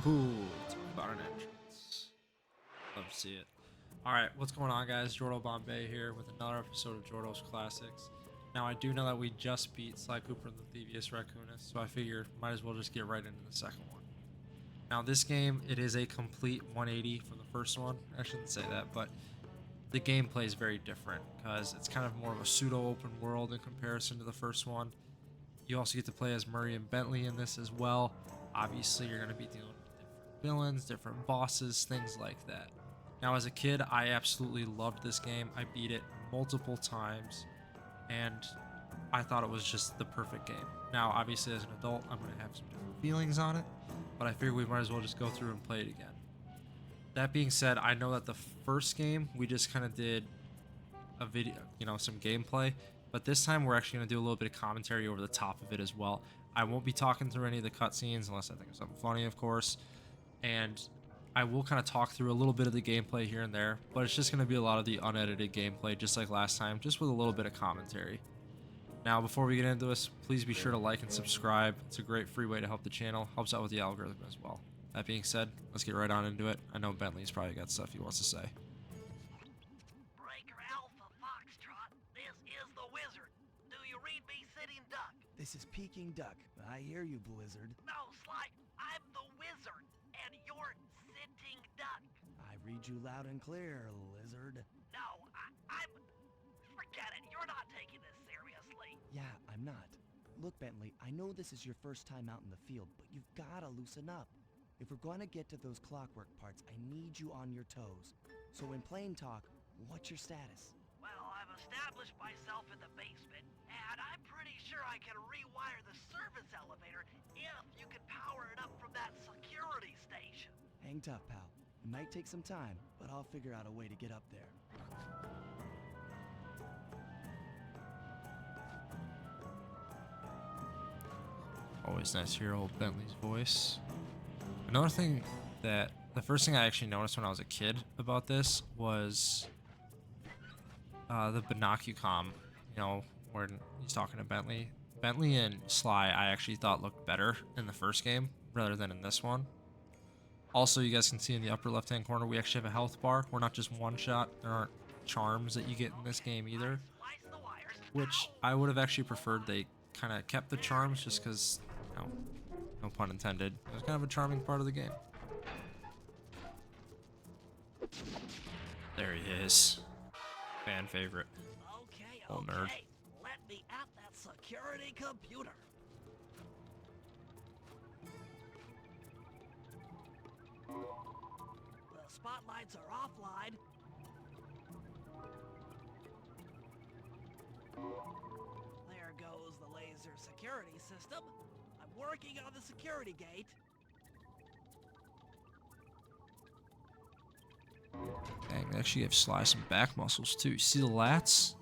Ooh, it's about an entrance. Love to see it. Alright, what's going on, guys? Jordo Bombay here with another episode of Jordo's Classics. Now, I do know that we just beat Sly Cooper and the Thievius Raccoonus, so I figure might as well just get right into the second one. Now, this game, it is a complete 180 from the first one. I shouldn't say that, but the gameplay is very different because it's kind of more of a pseudo-open world in comparison to the first one. You also get to play as Murray and Bentley in this as well. Obviously, you're going to be dealing with different villains, different bosses, things like that. Now, as a kid, I absolutely loved this game. I beat it multiple times, and I thought it was just the perfect game. Now, obviously, as an adult, I'm going to have some different feelings on it, but I figured we might as well just go through and play it again. That being said, I know that the first game, we just kind of did a video, some gameplay, but this time we're actually going to do a little bit of commentary over the top of it as well. I won't be talking through any of the cutscenes unless I think of something funny, of course, and I will kind of talk through a little bit of the gameplay here and there, but it's just going to be a lot of the unedited gameplay, just like last time, just with a little bit of commentary. Now, before we get into this, please be sure to like and subscribe. It's a great free way to help the channel, helps out with the algorithm as well. That being said, let's get right on into it. I know Bentley's probably got stuff he wants to say. Breaker Alpha Foxtrot, this is the Wizard. Do you read me, Sitting Duck? This is Peking Duck. I hear you, Blizzard. No, Sly, I'm the Wizard, and you're Sitting Duck. I read you loud and clear, Lizard. No, I'm... Forget it, you're not taking this seriously. Yeah, I'm not. Look, Bentley, I know this is your first time out in the field, but you've gotta loosen up. If we're going to get to those clockwork parts, I need you on your toes. So in plain talk, what's your status? Well, I've established myself in the basement, and I'm pretty sure I can rewire the service elevator if you can power it up from that security station. Hang tough, pal. It might take some time, but I'll figure out a way to get up there. Always nice to hear old Bentley's voice. Another thing that the first thing I actually noticed when I was a kid about this was the binocucom, where he's talking to Bentley. Bentley and Sly I actually thought looked better in the first game rather than in this one. Also, you guys can see in the upper left hand corner we actually have a health bar. We're not just one shot. There aren't charms that you get in this game either, which I would have actually preferred they kind of kept the charms just because, no pun intended. It was kind of a charming part of the game. There he is. Fan favorite. Okay, Old nerd. Let me at that security computer. The spotlights are offline. There goes the laser security system. I'm working on the security gate. Dang, they actually give Sly some back muscles too. See the lats?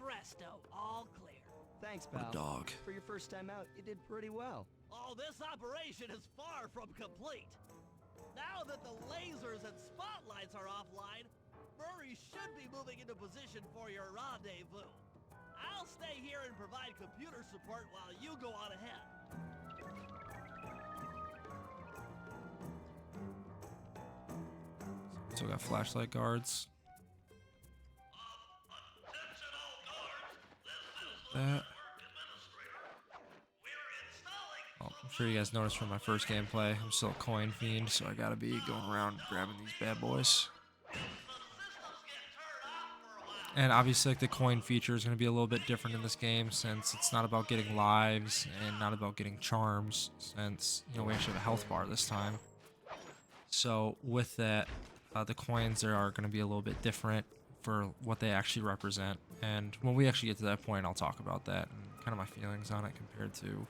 Presto, all clear. Thanks, What pal. a dog. For your first time out, you did pretty well. Oh, this operation is far from complete. Now that the lasers and spotlights are offline, Murray should be moving into position for your rendezvous. I'll stay here and provide computer support while you go on ahead. Still got flashlight guards. That. Oh, I'm sure you guys noticed from my first gameplay, I'm still a coin fiend, so I gotta be going around grabbing these bad boys. And obviously, like, the coin feature is going to be a little bit different in this game since it's not about getting lives and not about getting charms, since, we actually have a health bar this time. So with that, the coins there are going to be a little bit different for what they actually represent. And when we actually get to that point, I'll talk about that and kind of my feelings on it compared to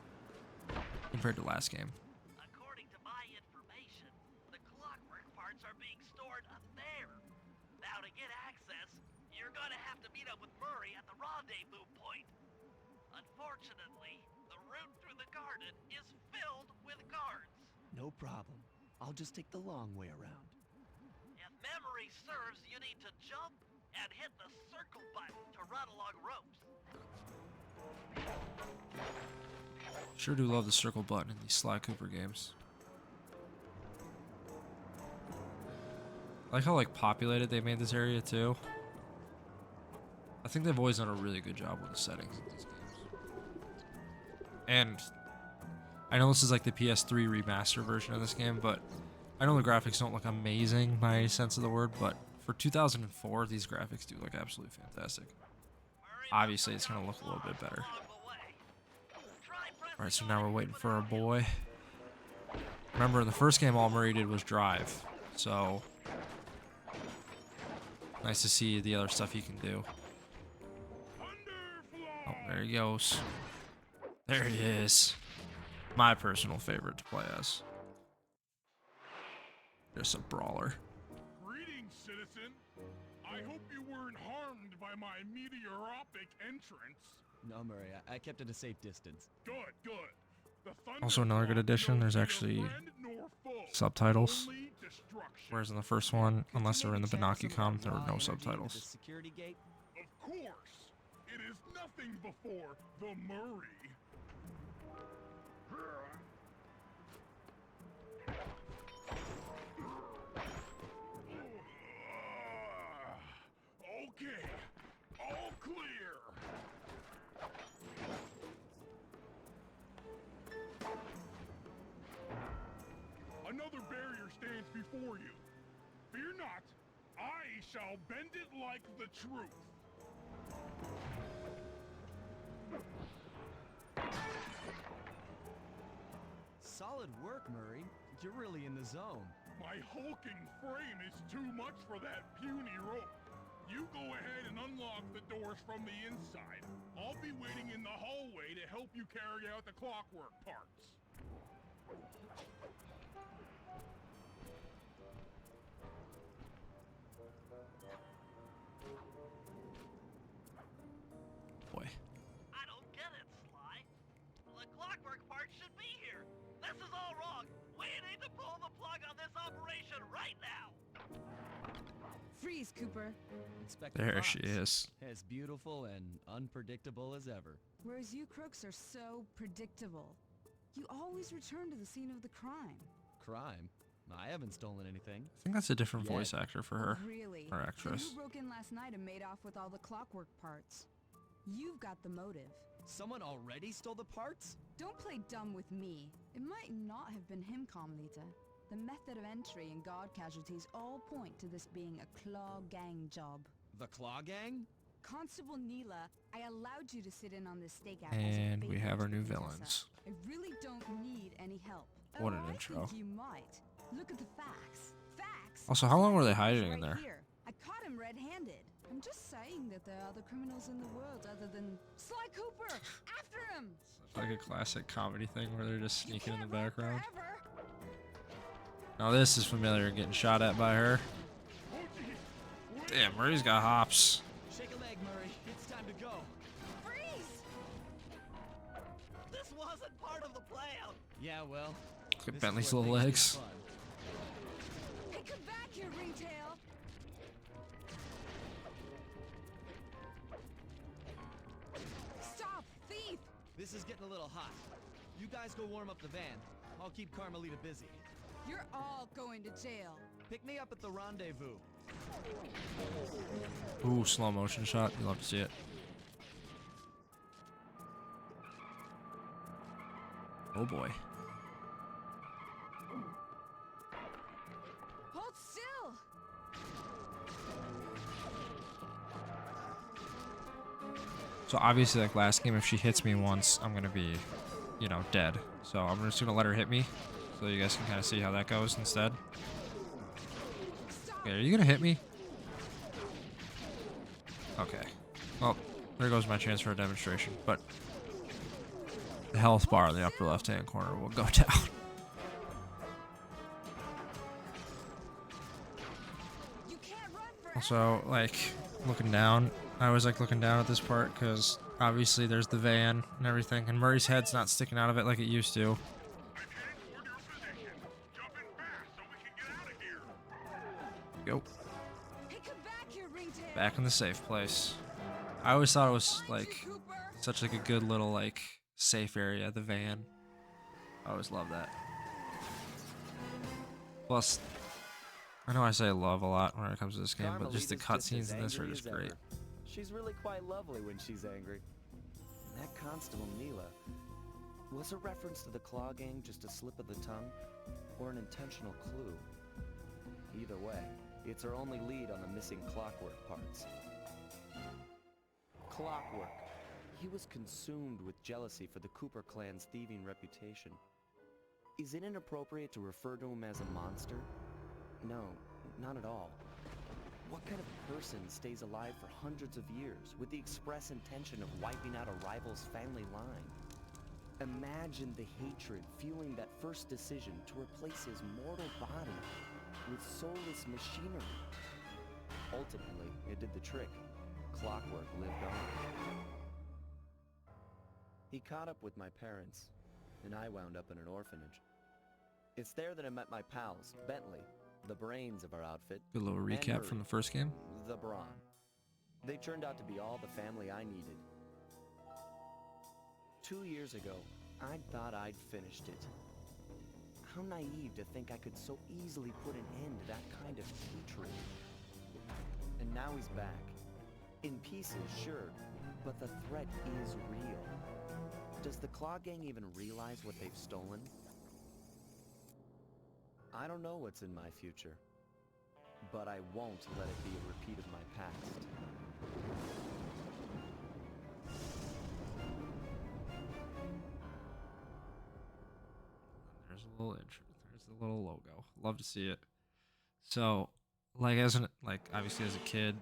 last game. According to my information, the clockwork parts are being stored up there. Now to get access, you're gonna have to meet up with Murray at the rendezvous point. Unfortunately, the route through the garden is filled with guards. No problem. I'll just take the long way around. If memory serves, you need to jump and hit the circle button to run along ropes. Sure do love the circle button in these Sly Cooper games. I like how like populated they made this area too. I think they've always done a really good job with the settings of these games. And I know this is like the PS3 remaster version of this game, but I know the graphics don't look amazing by any sense of the word, but for 2004, these graphics do look absolutely fantastic. Obviously, it's going to look a little bit better. Alright, so now we're waiting for our boy. Remember, in the first game, all Murray did was drive, so nice to see the other stuff he can do. Oh, there he goes. There he is. My personal favorite to play as. Just a brawler. Greetings, citizen. I hope you weren't harmed by my meteoropic entrance. No, Murray, I kept at a safe distance. Good, good. The Also, another good addition, there's actually subtitles. Whereas in the first one, unless they're in the Binocucom, there were no subtitles. Security gate? Of course. It is nothing before the Murray. Okay, all clear. Another barrier stands before you. Fear not, I shall bend it like the truth. Solid work, Murray. You're really in the zone. My hulking frame is too much for that puny rope. You go ahead and unlock the doors from the inside. I'll be waiting in the hallway to help you carry out the clockwork parts. Boy. I don't get it, Sly. The clockwork part should be here. This is all wrong. We need to pull the plug on this operation right now. Freeze, Cooper. Inspector There Fox. she is. As beautiful and unpredictable as ever. Whereas you crooks are so predictable. You always return to the scene of the crime. Crime? I haven't stolen anything. I think that's a different Yeah. voice actor for her. Really? Or Then actress. who broke in last night and made off with all the clockwork parts? You've got the motive. Someone already stole the parts? Don't play dumb with me. It might not have been him, Carmelita. The method of entry and guard casualties all point to this being a Claw Gang job. The Claw Gang? Constable Neela, I allowed you to sit in on this stakeout. And as a we favor have our to new Contessa. villains. I really don't need any help. What Oh, an I intro. think you might. Look at the facts. Facts. Also, how long were they Sly hiding Cooper's in right there? here. I caught him red-handed. I'm just saying that there are other criminals in the world other than Sly Cooper. After him. It's like a classic comedy thing where they're just You sneaking in the can't run background. forever. Now this is familiar, getting shot at by her. Damn, Murray's got hops. Shake a leg, Murray. It's time to go. Freeze. This wasn't part of the plan. Yeah, well. Look this at is Bentley's where little things get legs. fun. Hey, come back here, Ringtail. Stop, thief. This is getting a little hot. You guys go warm up the van. I'll keep Carmelita busy. You're all going to jail. Pick me up at the rendezvous. Ooh, slow motion shot. You love to see it. Oh boy. Hold still. So obviously, like last game, if she hits me once, I'm gonna be, you know, dead. So I'm just gonna let her hit me, so you guys can kind of see how that goes instead. Stop. Okay, are you gonna hit me? Okay. Well, there goes my chance for a demonstration. But the health bar in the upper left-hand corner will go down. You can't run forever. Also, like looking down, I always like looking down at this part because obviously there's the van and everything, and Murray's head's not sticking out of it like it used to. I'm heading toward your position. Jump in fast so we can get out of here. Go. Hey, come back here, Ringtail. Back in the safe place. I always thought it was Find like you, Cooper. such like a good little like safe area, the van. I always love that. Plus, I know I say love a lot when it comes to this game, but just the Carmelita's cutscenes as in this are angry just as great. ever. She's really quite lovely when she's angry. And that Constable Neela, was a reference to the Claw Gang just a slip of the tongue, or an intentional clue? Either way, it's our only lead on the missing Clockwork parts. Clockwork. He was consumed with jealousy for the Cooper clan's thieving reputation. Is it inappropriate to refer to him as a monster? No, not at all. What kind of person stays alive for hundreds of years with the express intention of wiping out a rival's family line? Imagine the hatred fueling that first decision to replace his mortal body with soulless machinery. Ultimately, it did the trick. Clockwork lived on. He caught up with my parents, and I wound up in an orphanage. It's there that I met my pals, Bentley, the brains of our outfit. Good little recap from the first game. The brawn. They turned out to be all the family I needed. 2 years ago, I thought I'd finished it. How naive to think I could so easily put an end to that kind of hatred. And now he's back. In pieces, sure, but the threat is real. Does the Claw Gang even realize what they've stolen? I don't know what's in my future, but I won't let it be a repeat of my past. There's a little intro. There's the little logo. Love to see it. So, like obviously as a kid,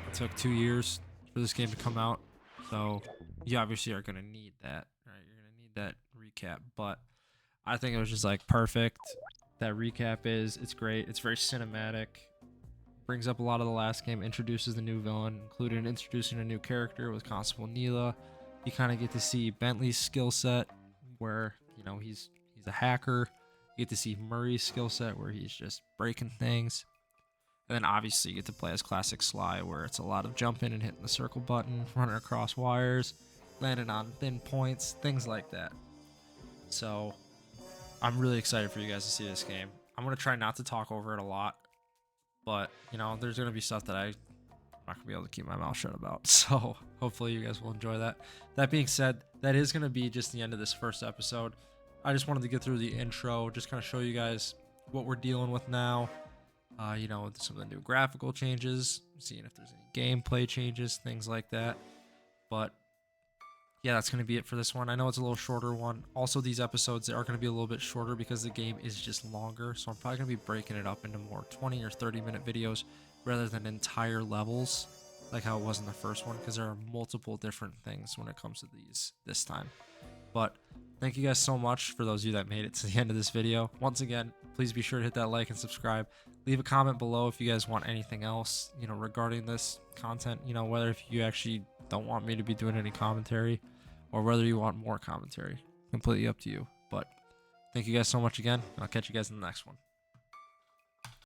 it took 2 years for this game to come out. So you obviously are gonna need that, right? You're gonna need that recap. But I think it was just like perfect. That recap it's great. It's very cinematic. Brings up a lot of the last game. Introduces the new villain, including introducing a new character with Constable Neela. You kind of get to see Bentley's skill set, where he's a hacker. You get to see Murray's skill set, where he's just breaking things. And then obviously you get to play as classic Sly, where it's a lot of jumping and hitting the circle button, running across wires, landing on thin points, things like that. So I'm really excited for you guys to see this game. I'm going to try not to talk over it a lot, but there's going to be stuff that I'm not going to be able to keep my mouth shut about. So hopefully you guys will enjoy that. That being said, that is going to be just the end of this first episode. I just wanted to get through the intro, just kind of show you guys what we're dealing with now. Some of the new graphical changes, seeing if there's any gameplay changes, things like that. But yeah, that's going to be it for this one. I know it's a little shorter one. Also, these episodes are going to be a little bit shorter because the game is just longer. So I'm probably going to be breaking it up into more 20 or 30-minute videos rather than entire levels like how it was in the first one, because there are multiple different things when it comes to these this time. But thank you guys so much for those of you that made it to the end of this video. Once again, please be sure to hit that like and subscribe. Leave a comment below if you guys want anything else, regarding this content, whether if you actually don't want me to be doing any commentary or whether you want more commentary. Completely up to you. But thank you guys so much again. I'll catch you guys in the next one.